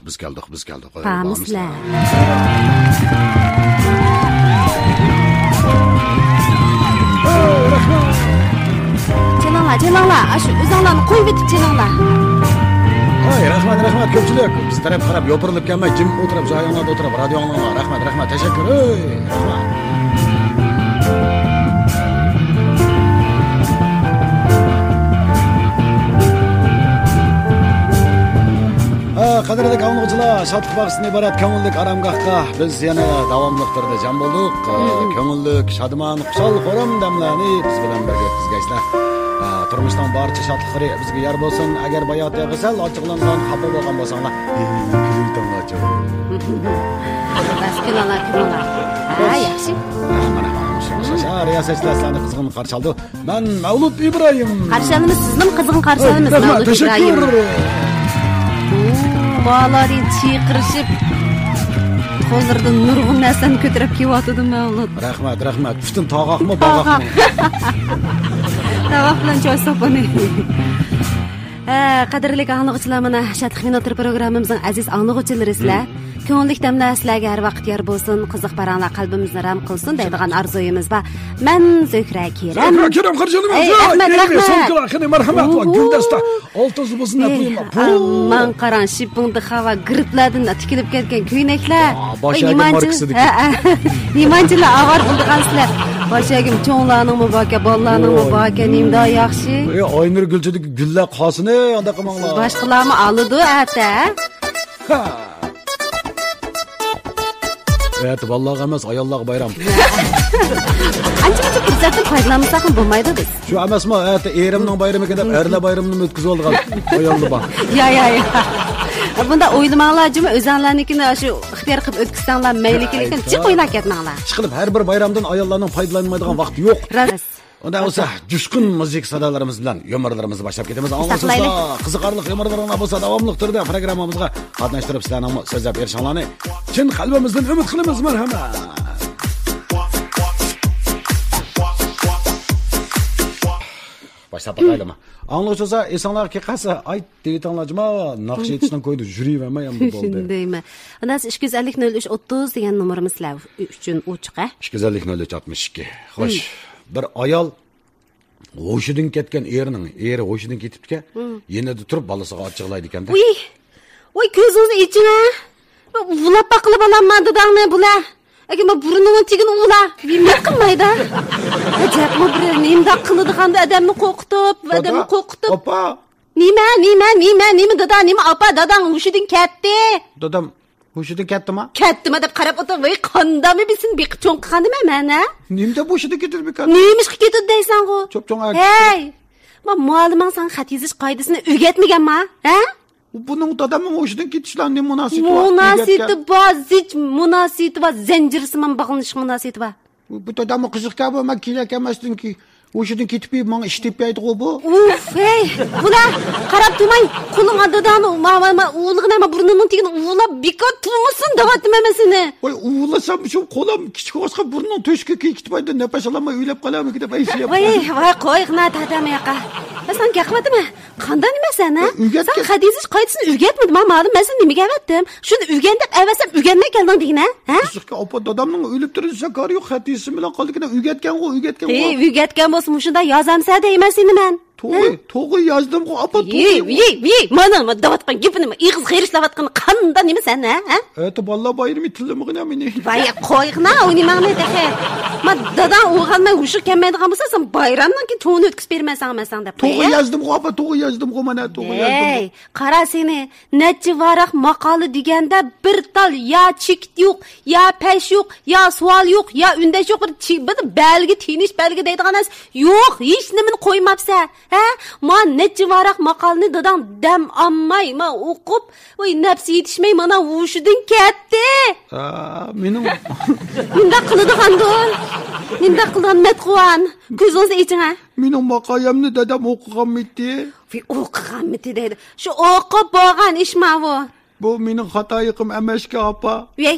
biz geldik. Pamslar. Cananlar, şu uzanlarını koyup etip cananlar. Ay, rahmat ko'pchilik. Biz taraf qarab yopirilib kelmay, jim o'tirib, joyinglarda o'tirib, radio anglanglar. Rahmat, tashakkur. Rahmat. Qadrli anglag'uchilar, shodlik bag'ishdan iborat ko'ngillik aramgohga biz yana davomli turda jam bo'ldik. Ko'ngillik, shadman, xushal xo'ram damlarni biz bilan birga o'tkazgaysizlar. Turmushdan barcha shodliklari bizga yor bo'lsin. Agar bayot yig'isal, ochiqlangan, xafa bo'lgan bo'lsanglar, kulib tomlachi. Bas kulalar. Ha, yaxshi. Mana riyosatchilarni qizg'in qarshi oldi. Men Mavlud Ibrohim. Qarshalimiz sizning qizg'in qarshalimiz Mavlud Ibrohim. Balarin çiqirishib, qo'llardan nurg'un narsani ko'tarib kelyotdi Mavlud. Rahmat. Butun tog'oqmi, bog'oqmi? Tavoq bilan choy sopani. Qadrli anglag'uchilar, mana Shatih Minutlar programmamizning aziz anglag'uchilari sizlar. Ko'ngillik damlar sizlarga har vaqt yor bo'lsin, qiziq paranglar qalbimizni ram qilsin deydigan orzuyimiz va men Zuhra Kerem. Kerem qarshiladim. Rahmat. Marhamat va guldasta. Oltasi bo'lsin apuyim. Man qarang, shipingda havo griplardan tikilib ketgan ko'ynaklar. Nimanchilar avar bo'ldigansizlar. Boshagim cho'nglarning muboka, bolalarning muboka, nimda yaxshi. Oynur gulchidagi gullar qosini, unda qilmanglar. Boshqalarni oladi ata. Evet, vallahi emas, ayollarga bayram. Ancha fursatni foydalanmasak ham bo'lmaydi biz. Shu emasmi? Evet, erimning bayrami deb erlar bayramini o'tkazib olgan ayollar bor. Ya. Bunda o'ylamanglar, juma o'zinglarnikini shu ixtiyor qilib o'tkazsanglar maylikin, lekin chiq o'ylab ketmanglar. Chiqilib har bir bayramdan ayollarning foydalanmaydigan vaqti yo'q. Onda olsa jushqun muzik sadalarimiz bilan yomorlarimizni boshlab ketamiz. Anglashinglar, qiziqarli yomorlarlar bo'lsa davomli turda programmamizga qatnashtirib sizlarning so'zlab berishinglarni chin qalbimizdan umid qilamiz. Marhamat. Boshlab qo'yaylikmi? Anglashsa, esonlarga qasa ayt deytinglarmi? Naqsh etishdan qo'ydi, yurayvermay ham bo'ldi. Shundaymi? Ana 250 03 30 degan nomerimiz sizlar uchun ochiq, 250 03 62. Xo'sh. Bir ayol o'shidan ketgan eri o'shidan ketibdi-ku, yenida turib balasiga ochiqlaydi ekanda. Voy ko'zingizni iching-a. Ulab baqilib olamadi dangni bular. Agar men burnining tigini ular, nima qilmaydi? Ajabmi bir nima qiladigan odamni qo'rqitib, Opa. Nima dada, nima opa, dadang o'shidan ketdi. Dadam o'shidan ketdimi? Ketdimi deb qarab o'tir. Voy qandami bilsin, beqib cho'ng qilgandimi mana? Nimda o'shidan ketib ekan? Nemish ketdi deysan-ku? Cho'ng. Hey! Men muallimang san xat yozish qoidasini o'rgatmaganman, ha? Buning dadamning o'shidan ketishlarining munosabati va zanjirsiman bog'lanish munosabati bor. Bu dadamning qiziqqa bo'lma kerak emasdinki. O'shidan ketib menga ish tepaydi-ku bu. Hey, bular qarab turmang. Qo'lingga dadani, o'g'lini burnining tigini ulab bekor turmasin devatman seni. Voy, ulasam shu qo'lim kichik o'sqa burnining to'shga ketmaydi, nafas olmay o'ylab qolamiki deb aytishim. Voy, qo'yg'na dadam yoqqa. Sen gapirmadimi? Qanday nima sen, ha? Sen hadizish qoidasini o'rgatmading. Men ma'lum men nimaga aytdim? Shuni o'rgandib, avasam o'rganmay kelding degina, ha? Qiziqqa opa dadamning o'lib turishi kar yo'q, hadisi bilan qoldikina o'rgatgan-ku. Hey, o'rgatgan bo'lsa, shunda yozamsa deymasini men. To'g'ri yozdim-ku, opa, to'g'ri. Mana davatgan gapini, ig'iz g'erishlavatgan qanday nima sen, ha? Balla bayrami tillamagina meni. Voy, qo'yg'na, o'ynamangni dexe. Men dadan o'g'almay hushi kelmaydigan bo'lsa, sen bayramdan keyin to'ni o'tkazib bermaysan deb. To'g'ri yozdim-ku, opa, to'g'ri yozdim-ku, mana to'g'ri yozdim. Hey, qara seni, necha varaq maqoli deganda bir tal ya chekit yo'q, ya pesh yo'q, ya savol yo'q, ya undash yo'q, bir belgi, tinish belgi deydigan emas. Yo'q, hech nimani qo'ymabsa. Ha? Men necha varaq maqolni dadam dam olmay, men o'qib, voy nafsi yetishmay mana o'shidan ketdi. Mening nima qiladigan-ku? Nima qilgan Matquvon? Ko'zingizni iching-a. Mening maqoyamni dadam o'qiganmidi? O'qiganmidi deydi. Shu o'qib bo'lgan ishmi bu? Bu mening xatoyim emasga, opa. Voy,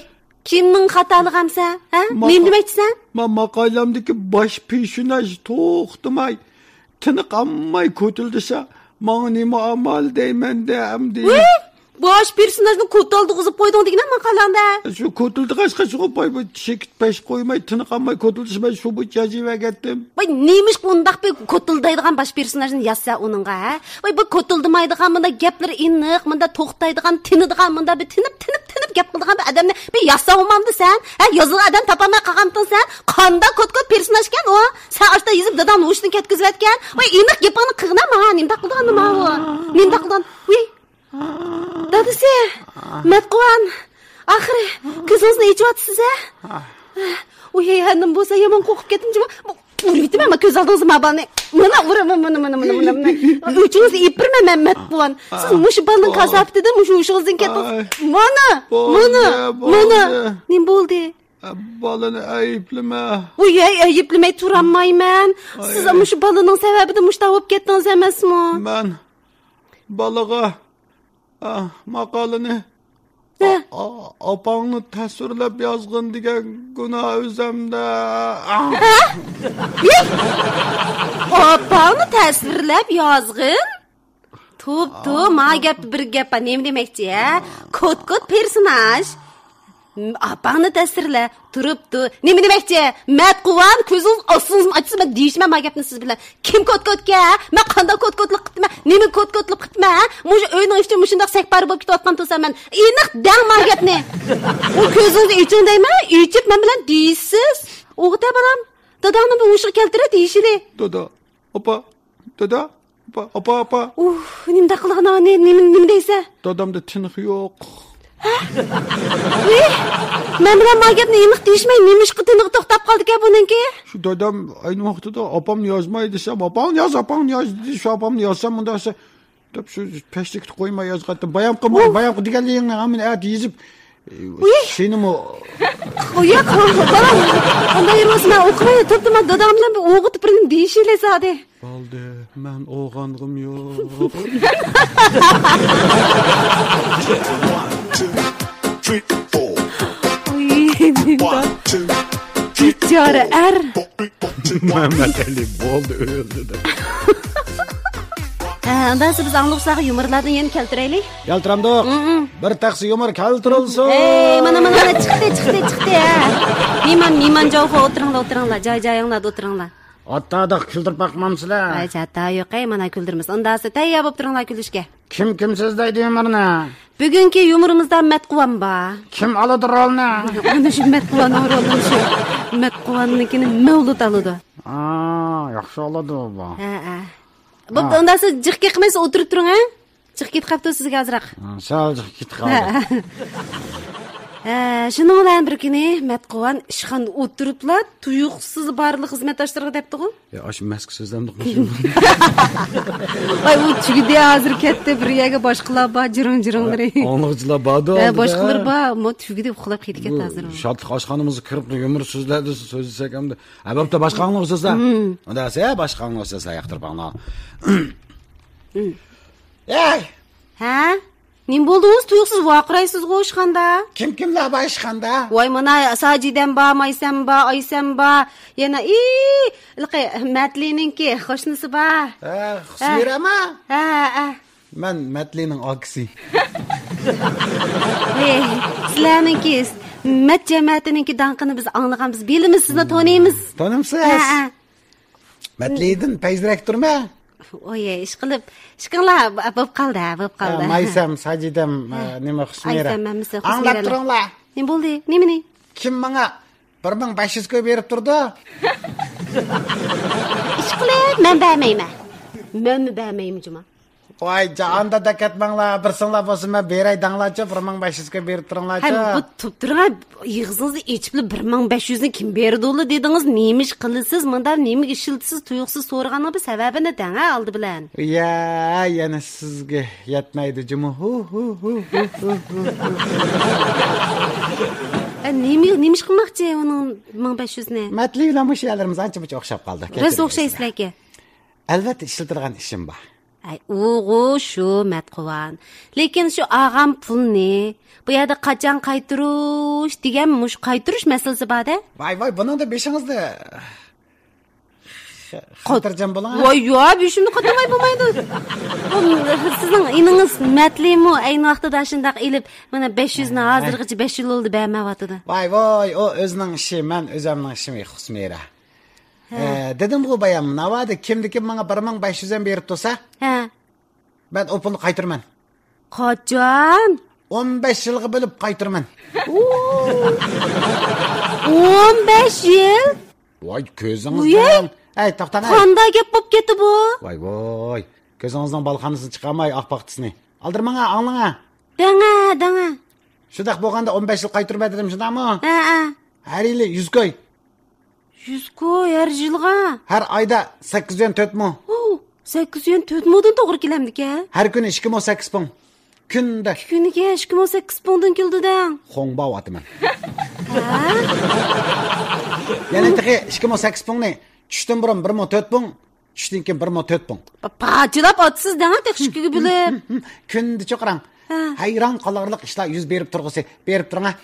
kimning xatolig'amsa? Ha? Men demaysan? Men maqolamdagi bosh peshonaj to'xtamay tiniq ammay ko'tildisa, men nima amal deyman de amdi. bosh personajni ko'taldi qizib qo'yding degan maqolanda. Shu ko'tildi qashqacha qo'yib, chekit pesh qo'ymay, tiniq olmay ko'tilishmay shu bu jajiva ketdim. Voy, nemish bundaq bir ko'tildaydigan bosh personajni yazsa uningga, ha? Voy, bu ko'tildimaydigan bunda gaplar iniq, bunda to'xtaydigan, tinidigan, bunda bir tinib gap qildigan bir odamni bir yazsa olmamdi sen? Ha, yozilgan odam topolmay qolgansan sen? Qanda ko't personaj ekan u? Sen ashta yozib dadam o'shni ketkizayotgan. Voy, iniq gapini qilganma, nimda qilgan nima u? Nimda qilgan? Voy. Dadasi, Matquvan, axir ko'zingizni echyapsiz a? Voy, hanim bo'lsa yomon qo'rqib ketdim. Uraytma, men ko'z oldingizga mabani. Mana uraman, mana. Uchingizni ipirman, Matquvan. Siz mush balning kasabtida, mush o'shingizdan ketdingiz. Mana. Nim bo'ldi? Balani ayıplama. Voy, ayıplamay turolmayman. Siz mush balining sababida mush tavib ketdingiz emasmi? Men balaga maqolani opangni tasvirlab yozg'in degan gunoh o'zimda. Opangni tasvirlab yozg'in? To'p, ma gap bir gap, nima demakchi, ha? Ko't personaj. Apangni tasvirla, turibdi. Nima demakchi? Matquvan ko'zingiz ostingizmi ochsa men deyishman ma gapni siz bilan. Kim ko'tga? Men qanday ko'tlik qildim? Nima ko'tlik qildim? Mush o'yning ichida mushundaq sakbar bo'lib ketayotgan to'sam men. Aniq dang ma gapni. U ko'zingizni ichingdaymi? Ichib men bilan deysiz. O'g'da bolam, dadamni bu o'shiq keltiradi deyishili. Dada, opa. Nimda qilgan nima deysa? Dadamda tiniq yo'q. Men bilan ma gapni aniq deyishmay, nemish qitiniq to'xtab qoldi-ku buningki? Shu dadam ayni vaqtida opamni yozmay desam, opamni yoz, shu opamni yozsam unda deb shu peshlikni qo'ymay yozgandim. Bayam deganligingni hamini yozib senimi Qo'ya qo'ydim. Unday emasman, o'qimay turibdim, dadam bilan bir o'g'itib birini deyishinglar zodi. Bo'ldi, men o'g'ang'im yo'q. 1, 2, 3, 4. 1, 2, Ticara er. Mehmet Ali bo'ldi, o'ldi deb. Ondan siz anlıqsağı yumurlardan yeni keltireylik. Keltiramdiq. Bir taxsi yumur keltirilsin. Mana chiqdi. Mehman joyga o'tiringlar, joyinglarda o'tiringlar. Ottadiq kuldirib baqmamsizlar. Ay, chatta yo'q, mana kuldirmiz. Ondasi tayyor bo'lib turinglar kulishga. Kim so'zlaydi yumurni? Bugungi yumurimizdan Matquvan bor. Kim oladi rolni? Ana shu Matquvan rolini shu. Matquvannikini Mavlud oladi. Yaxshi oladi bu. Ha. Bo'pti, unda siz jiq ketmaysiz, o'tirib turing, ha? Jiq ketib qapti sizga azroq. Sal jiq ketib qoldi. Shuning bilan bir kuni Matquvan ishxonada o'tiriblar, tuyuqsiz barliq xizmatdoshlariga debdi-ku. Ash mask so'zlamdiq. Voy, u chigida hozir ketdi, bir yerga boshqalar bor, jiring-jiringlari. Onliqchilar bordi. Boshqalar bor, mo chigida uxlab ketdi hozir. Shodlik oshxonamizga kirib yumur so'zladi, so'zlasak hamda. Bo'pti, boshqa angliq so'zlar. Unda boshqa angliq so'zlar yoqtirib baqna. Ey! Ha? Nim bo'ldingiz? Tuyuqsiz vaqiraysiz qo'shqanda. Kimlar boshqanda? Voy, mana Sajidan ba, Maysam ba, Aysam ba, yana ilqi Matlininki qo'shnisi ba. Xusmirama? Ha. Men Matlining aksi. Sizlarninki Mat jamoatininki danqini biz anglaganmiz, bilimiz, sizni taniymiz. Tanimsiz? Matlidin payzrak turma. Oy, ishqillar bo'lib qoldi. Maysam, Sajidam, nima Xusmira. Anglab turinglar. Nima bo'ldi? Nimani? Kim menga 1500 ga berib turdi? Ishqilib, men bermayman. Men bermayman juma. Voy, janda da ketmanglar, bir so'nglar bo'lsa men beray danglarcha 1500 ga berib turinglarcha. Ha, bu tupturga yig'zingizni ichib 1500 ni kim berdi uli dedingiz, nemish qilisiz, menda nima ishiltisiz, tuyuqsiz so'raganing bir sababini dang oldi bilan. Yana sizga yetmaydi juma. Nemish qilmoqchi uning 1500 ni? Matli bilan bu yerlarimiz ancha-muncha o'xshab qoldi. Biz o'xshaysizlarga. Albatta ishiltirgan ishim bor. Ay, o'g'u shu Matquvan. Lekin shu og'am pulni bu yerda qachon qaytirish degan qaytirish masalasi bor-da. Voy, buningda beshingizda Xotirjam bo'ling. Voy, yo'q, shuni qo'tamay bo'lmaydi. Sizning iningiz matlimi ayni vaqtida shundaq elib, mana 500 ni hozirgacha 5 yil oldi bermayotdi. Voy, o o'zining ishi, men o'zimning ishim Husmira. Dedim bu bayam, navadi kimniki menga 1500 dan berib tursa, ben o pulni qaytiraman. Qachon? 15 yilga bo'lib qaytiraman. 15 yil? Voy, ko'zingizdan. Ay, to'xtang. Qanday gap bo'lib ketdi bu? Voy. Ko'zingizdan balxonasini chiqarmay, oqpoqtisini. Aldirmanga, anglanga. Danga. Shudaq bo'lganda 15 yil qaytirma dedim, shundaqmi? Har yili 100 koy. 100 koy har yilga. Har oyda 804 mu? 804 mudan to'g'ri kelamdi-ku. Har kuni 28 pun. Kunda. Kuniga 28 pundan keldi-da. Xongba otaman. Yana teqi 28 punni tushdan burun 14 pun, tushdan keyin 14 pun. Pachilab otsiz danga tekshkiga bilib. Kunda cho'qrang. Hayron qolarliq ishlar yuz berib turg'isi, berib turing.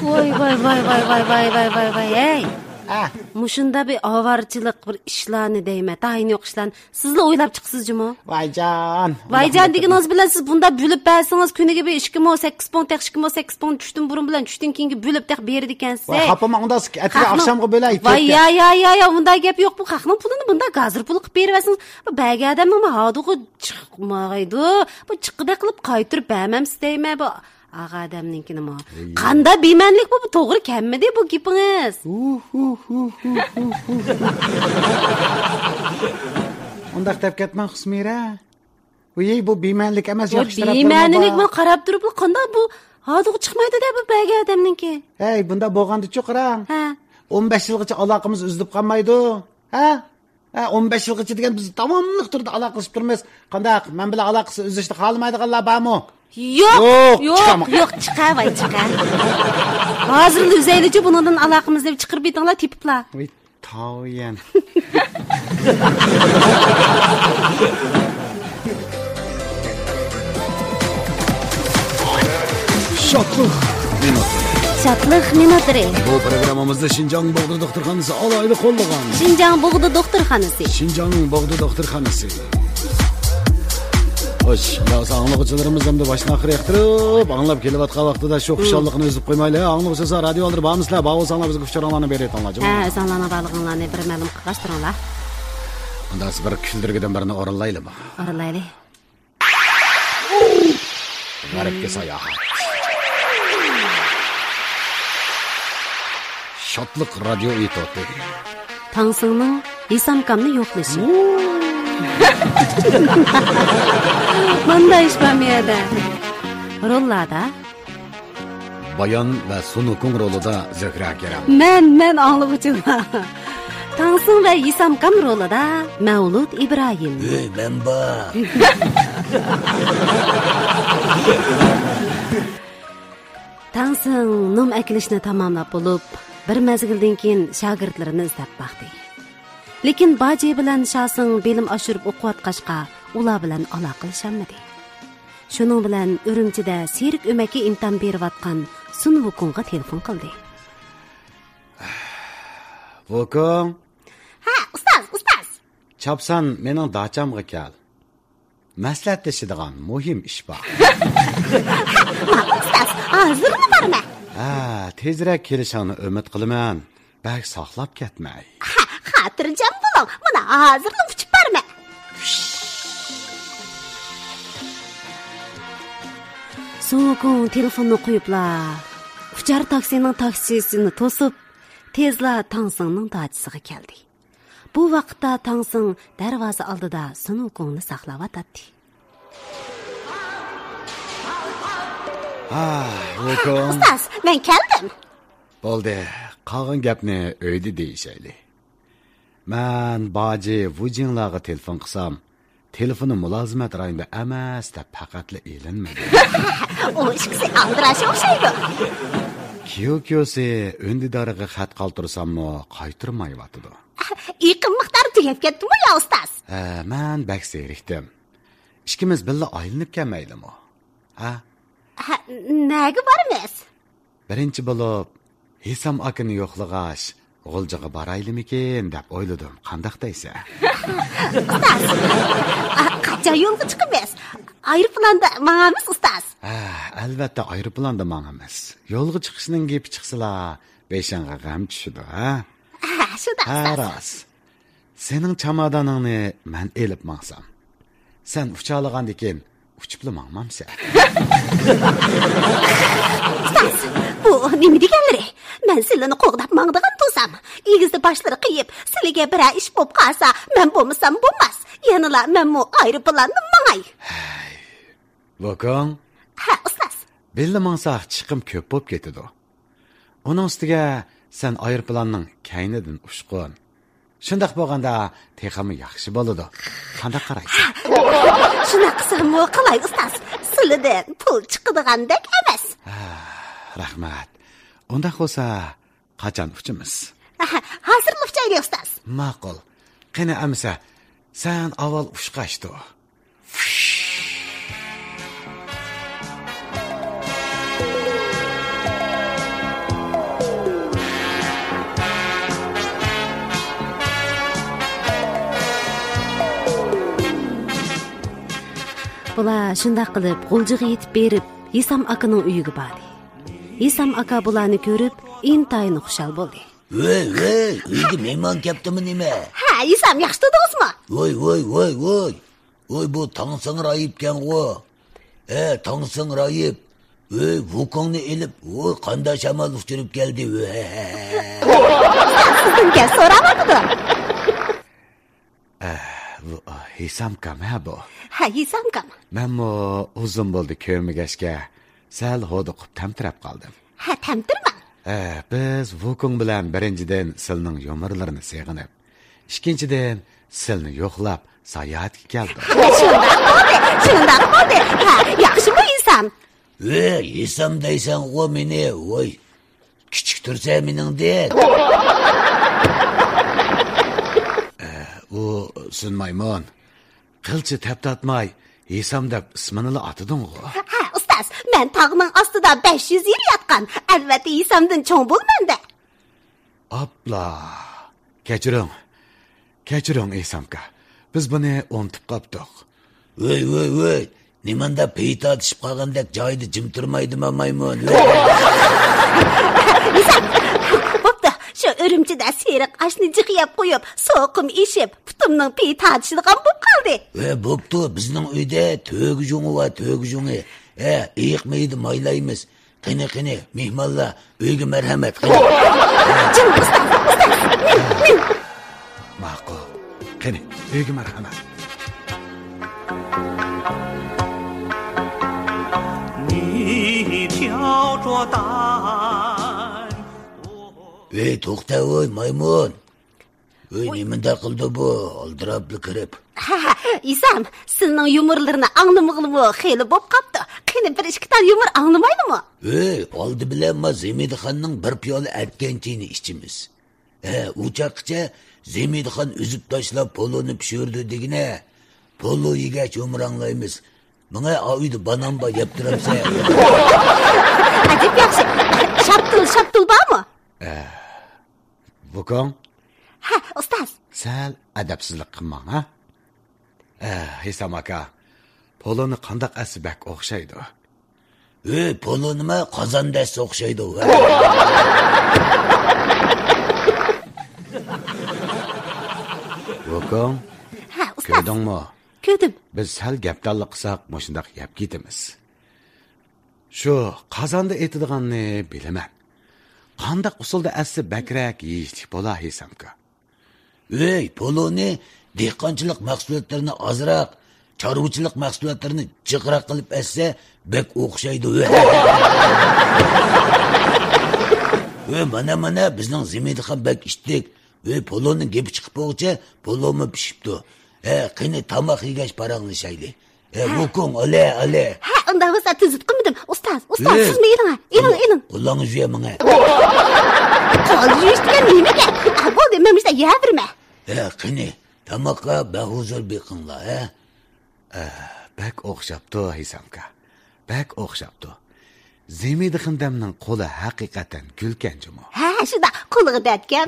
Voy. Ey. Mushunda bir avarchilik bir ishlarni deyman. Tayin yo'q ishlarni. Sizlar o'ylab chiqsizmi? Vayjon deganingiz bilan siz bunda bo'lib bersangiz kuniga bir 28 pun, 28 pun tushdan burun bilan tushdan keyingi bo'lib taq berdi ekansiz. Voy, xapama unda atga oqshomga bo'lay. Voy, ya, bunday gap yo'q. Bu haqning pulini bunda gazir pul qilib berasiz. Bu baga odammi hodiga chiqmaydi. Bu chiqida qilib qaytirib bermamsiz deyman. Bu ağa adamninkini mi? Qanda beymanlik bu to'g'ri kammidi bu gapingiz? Undaq deb ketmang Husmira. Voy, bu beymanlik emas, yaxshi taraflar. Beymanlik men qarab turib, qanda bu hodiga chiqmaydi deb bu baga adamninki. Hey, bunda bo'lganda-chi qarang. 15 yilgacha aloqamiz uzilib qolmaydi. 15 yilgacha degan biz davomli turda aloqalashib turmiz. Qandaq, men bilan aloqasi uzishni xohlamaydiganlar bormi? Yo'q, chiqavay. Hozir uzaylichi bundan aloqamiz deb chiqirib yetinglar, tepiblar. Voy, tavyan. Şatlık minutları. Bu programımızda Şinjan Boğdu Doktorxanası alaylı qo'llagan. Şinjan Boğdu Doktorxanası. Şinjan Boğdu Doktorxanası. Hoş, anlıqçılarımız hem de başına axir yaxtırıp, anlap kelyapatqan vaqtida shu xushalliqni uzib qo'ymaylik. Anlıqçısa radio aldir bormisizlar, bağolsanglar bizga xushallarni berayt anlajim. O'zinglarning borlig'inglarni bir ma'lum qilib turinglar. Unda siz bir kuldirgidan birini oralaylikmi? Oralaylik. G'aribga sayohat. Şotliq radio itoati. Tangsingning esamkamni yo'qlashi. Bunday ish bo'lmaydi. Rollarda Bayan ve Sunukun rolida Zehra Kerem. Men anlıqçılar. Tangsing ve esamkam rolida Mavlud İbrahim. Men bor. Tangsing nom akilishni tamomlab bo'lib, bir mezgildan keyin shogirdlarini izlab baqdi. Lekin Baji bilan Shasing bilim oshirib o'qiyotqachqa ular bilan aloqalashamadi. Shuning bilan Urumchida Serik Umaki imtihon berayotgan Sun Vukunga telefon qildi. Vukun. Ustoz. Chopsan mening dachamga kel. Maslahatlashadigan muhim ish bor. Ustoz, hozirmi bormi? Tezroq kelishingni umid qilaman. Bak saqlab ketmay. Xotirjam bo'ling. Mana hozirli uchib bormi? So'ng telefonni qo'yiblar. Uchar taksining taksisini to'sib, tezla Tangsingning dachisiga keldi. Bu vaqtda Tangsing darvoza oldida Sunukungni saqlab o'tadi. Vukun. Ustoz, men keldim. Bo'ldi. Qolgan gapni uyda deyishaylik. Men Baji Vujinlarga telefon qilsam, telefoni mulozimat rayonida emas deb faqatla e'linmadi. O ishqisi aldirashi o'xshaydi. Kyosi undidoriga xat qoltirsammi, qaytirmayotdi. Yaqin miqdor tugab ketdimi yo ustoz? Men bak zerikdim. Ikkimiz birga aylanib kelmaydimi? Nega bormiz? Birinchi bo'lib Hesam akini yo'qlag'ash, G'uljiga baraylımikin deb o'yladim. Qandaq deysa? Ustaz. Qancha yo'lga chiqibsiz? Aeroplanda mangamiz ustaz. Albatta aeroplanda mangamiz. Yo'lga chiqishning gepi chiqsala, beshanga g'am tushidi, ha? Shunda ustaz. Ras. Sening chamadaningni men elib mangsam. Sen uçalagandikin uçuplu mangmamsa. Ustaz, bu nima deganlari? Men sizlarni qo'g'dab mangdigan to'sam, egizda boshlari qiyib, sizlarga bir ish bo'lib qolsa, men bo'lmasam bo'lmas. Yanala men mu aeroplanni mangay. Vokon. Ha, ustaz. Belli mangsaq chiqim ko'p bo'lib ketadi. Uning ustiga sen aeroplanning kaynidan ushqon. Shundaq bo'lganda texami yaxshi bo'ladi. Qanday qaraysiz? Shuna qilsam-mu qalay ustaz? Sizlardan pul chiqadigandek emas. Rahmat. Unda bo'lsa qachon uchimiz? Hozir uchaylik ustaz. Ma'qul. Qani amsa, sen avval ushqashdi. Bular shunday qilib G'uljiga yetib berib, Isam akaning uyiga bordi. Isam aka bularni ko'rib, intayin xushal bo'ldi. Voy, uyga mehmon kelibdimi nima? Ha, Isam yaxshi turdingizmi? Voy. Voy, bu Tangsang Rayibkan go. Tangsang Rayib. Voy, Vukongni elib, voy, qanday shamal uchirib keldi. Sizdan so'ramadi. Bu Isam kam bu. Ha, Isam kam. Men mo uzun bo'ldi ko'rmagashga sal hodiqib tamtirab qoldim. Ha, tamtirman. Biz Vukong bilan birinchidan silning yo'mirlarini seg'inib, ikkinchidan silni yo'qlab sayohatga keldim. Shunday bo'ldi. Ha, yaxshimi Isam? Isam deysan go meni, voy. Kichik tursa meningdek. U sunmayman. Qilchi taptatmay, Isam deb ismini atiding-ku. Ha, ustaz, men tog'ning ostida 500 yil yotgan. Albatta Isamdan cho'ng bo'lmanda. Abla. Kechiring Isamka. Biz buni unutib qopdik. Voy. Nimanda peyt atishib qolgandek joyda jim turmaydimi maymun? Isam, bo'pti. Shu Urumchida seriq ashni jiqiyab qo'yib, so'qim eshib, putimning peyt atishdigan bo'lib qoldi. Bo'pti, bizning uyda to'g'jungi va to'g'jungi. Iyiqmaydi maylaymiz. Qani, mehmonlar, uyga marhamat qil. Jin ustaz. Ma'qul. Qani, uyga marhamat. To'xta, voy, maymun. Nimanda qildi bu? Oldirabli kirib. Ha, Isam, sizning yumorlarini anglamag'ilmi? Xeyli bo'lib qopti. Qani bir ikki tal yumor anglamaydimi? Oldi bilan Zemidxonning bir piyola atganchini ichimiz. U chaqcha Zemidxon uzib tashlab poloni pishirdi degina. Polo yegach umranglaymiz. Menga uyda banamba yeb turamsan. Ajib yaxshi. Shaptul bormi? Vukong. Ha, ustaz. Sal adabsizlik qilmang, ha? Isam aka, poloni qandaq asbak o'xshaydi. Polo nima qozondas o'xshaydi. Vukong. Ha, ustaz. Ko'rdingmi? Ko'rdim. Biz sal gapdallik qilsak, shundaq yeb ketamiz. Shu qozonda etadiganni bilaman. Qandaq usulda asli bakrak yeyishlik bo'lar Isamka. Poloni dehqonchilik mahsulotlarini ozroq, chorvachilik mahsulotlarini jiqroq qilib assa, bek o'xshaydi. Mana bizning Zemidxon bek ishdik. Poloni gepi chiqib bo'g'cha, polomi pishibdi. Qani tomoq yegach paranglaşayli. Vukong, ale. Ha, unda bo'lsa tuzib qilmadim. Ustaz, sizmi eling. Qo'lingni juya menga. Qo'l yuyishga nima gap? Bo'ldi, men bizda yavirma. Qani, tomoqqa bahuzur beqinglar, Bak o'xshabdi Isamka. Bak o'xshabdi. Zemidi xindamning qo'li haqiqatan gulkan jimo. Ha, shunda qo'liga datgan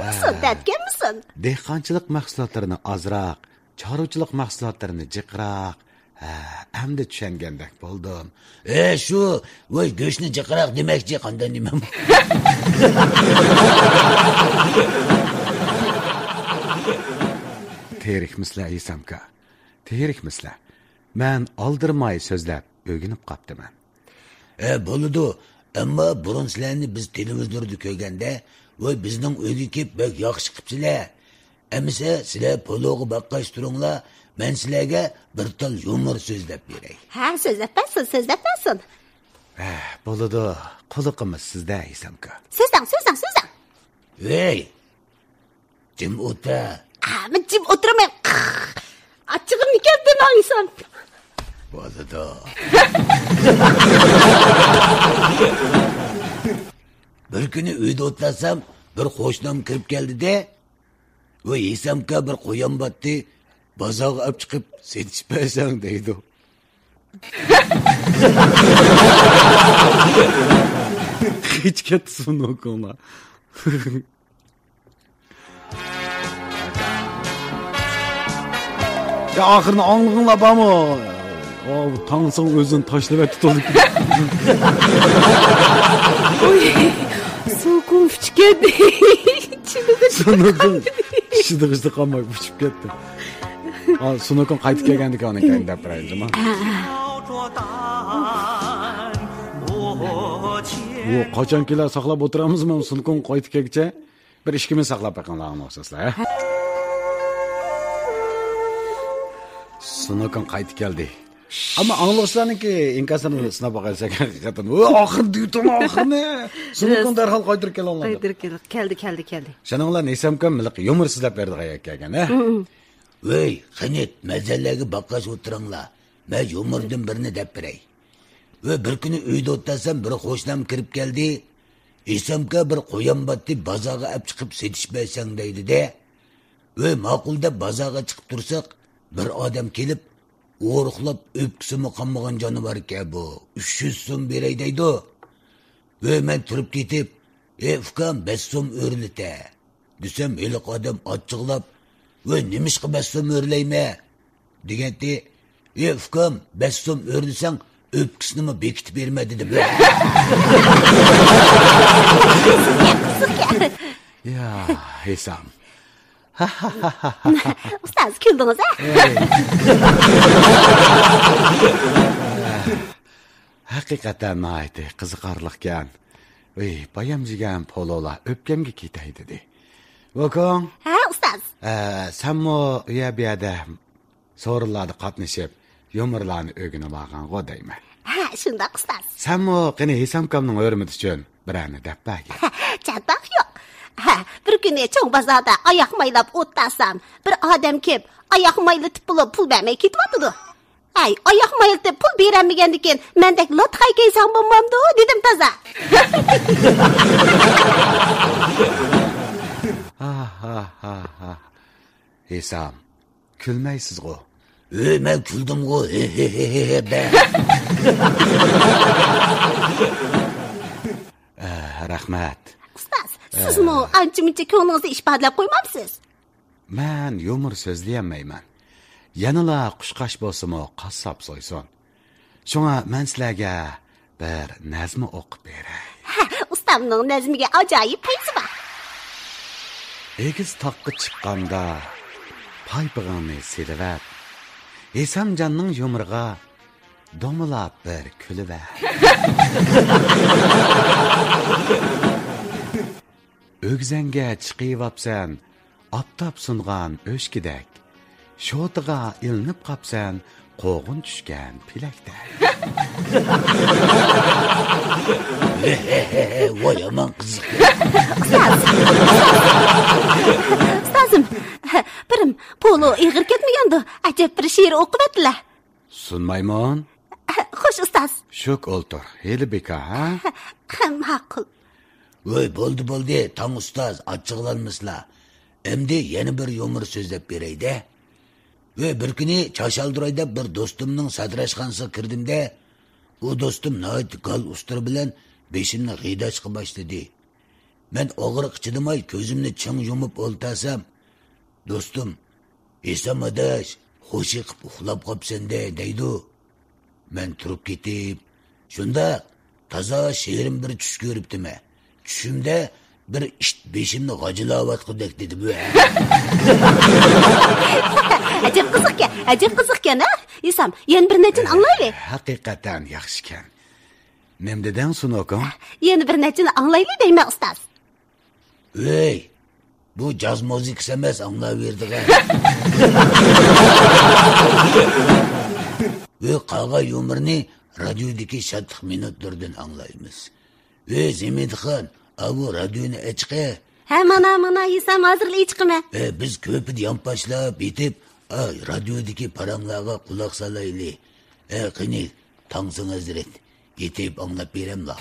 misin? Dehqonchilik mahsulotlarini ozroq, chorvachilik mahsulotlarini jiqroq, hamda tushungandek bo'ldim. Shu, voy go'shtni jiqroq demakchi, qanday demam. Terikmislar Isamka. Terikmislar. Men oldirmay so'zlab o'ginib qoptiman. Bo'ladi. Ammo burun sizlarni biz televizorda ko'rganda, voy bizning uyga kelib bak yaxshi qilibsizlar. Amisa sizlar pologa baqqash turinglar, men sizlarga bir tal yumor so'zlab beray. Ha, so'zlab Bo'ladi. Quliqimiz sizda Isamka. So'zlang. Voy. Jim o'ta. Men jim o'tiraman. Achchig'imni keldim oysam. Bo'ladi. Bir kuni uyda o'tlasam, bir qo'shnim kirib keldi-da, voy Isamka bir qo'yan batdi, bozorga olib chiqib setishpasan deydi. Hiç ketsin o konu. Ya ahırını anlığınla bamı. Tansın özün taşlı ve tutuldu. Soğukum fıçkedi. İçimde Sunukun şıdığı kalmak fıçıp gitti. Sunukun qaytib kelgandik onun kayında yapırayım ama. O kaçan kiler saklap oturamız mı Sunukun qaytib kelgçe? Bir işkimi saklap bakanlarına oxsaslar. Sunukun qaytib keldi. Ama anlaşılanınki inkasını sınava bakarsak hakikaten. Ahır diyorsun ahırını. Sunukun derhal qaytırıp gel onlardı. Keldi. Şanonlar Nisamkan milik yumursuzlap verdi qayak kelgan, ha? Voy, Xanet, mazalarga baqqash o'tiringlar. Men yumurdan birini deb beray. Va bir kuni uyda o'tirsam, bir qo'shnim kirib keldi. Isamka bir qo'yan batdi, bozorga olib chiqib setishmaysan deydi-da. Va ma'qul deb bozorga chiqib tursak, bir odam kelib, o'ruqlab o'pkisimi qammagan jonivorga bu 300 so'm beray deydi. Va men turib ketib, ukam 5 so'm o'rlita. Desam, eliq odam achchiqlab, voy nimishqa 5 so'm o'rlayma deganda, ukam 5 so'm o'rlisang o'pkisini bekitib berma dedim. Ya Hisam. Ustoz kuldingiz ha? Haqiqatan aytdi, qiziqarliqkan. Bayamjigan polola o'pkamga ketay dedi. Vakon. Ha, ustoz. Sen mo uya bir yerde sorularda qatnashib, yumurlarni o'g'inib olgan qo'dayman. Ha, shundoq ustoz. Sen mo qani Hisamkamning o'rmidi uchun birani deb bagi. Chatoq yo'q. Ha, bir kuni cho'ng bozorda oyoq maylab o'ttasam, bir odam kelib, oyoq maylatib pul bermay ketyapti. Ay, oyoq maylatib pul beramagandan keyin mendek lot qaykaysam bo'lmamdi, dedim toza. Ha. Hisam, kulmaysiz go. Men kuldim go. Rahmat. Ustoz, sizmi ancha-muncha ko'nglingizni ifodalab qo'ymamsiz? Men yumur so'zlayolmayman. Yanala qushqash bo'lsa-mo qassob so'yson. Shunga men sizlarga bir nazmi o'qib beray. Ha, ustamning nazmiga ajoyib fayzi bor. Egiz taqqa chiqqanda paypig'ini silib, Esamjonning yumurga domlab bir kulib. O'gzanga chiqiyapsan, optop sungan o'shkidek. Shotiga ilinib qapsan, qo'g'in tushgan pilakda. Voy aman qiziq. Ustozim, birim polo ig'ir ketmagandi. Ajab bir she'r o'qib atdilar. Sunmayman. Xo'sh, ustoz. Shuk o'ltir. Heli beka, ha? Ma'qul. Voy, bo'ldi, tang ustoz, achchiqlanmaslar. Endi yana bir yumur so'zlab beray-da. Ve bir kuni Çaşaldıray'da bir dostumның sadrashxonasiga kirdimda, O dostum nahayet gal ustur bilen beşimni g'iydaşqa başladı. Ben og'riq chidamay ko'zimni ching yumib o'ltasam, do'stim, esam adash, xo'shi qilib uxlab qopsan-da deydi. Men turib ketib, shunda toza sherim bir tush ko'ribdim. Tushimda bir isht beshimni g'ajilayotgandek dedi bu. Acib qiziqkan, ha? İsam, yana bir nechini anglayli. Haqiqatan yaxshikan. Nemdedan sunokum? Yana bir nechini anglayli deyman ustoz. Ey, bu caz muzikasi emas, anglayverdik. Ve qolgan yumurni radiodagi shodlik minutlardan anglaymiz. Ve Zemidxon, bu radioni achqi. Ha, mana İsam hozir ichqima. Biz ko'pida yonpashlab yetib, radiodagi paranglarga quloq solayli. Qani, Tangsin Hazret, yetib anglab beremla.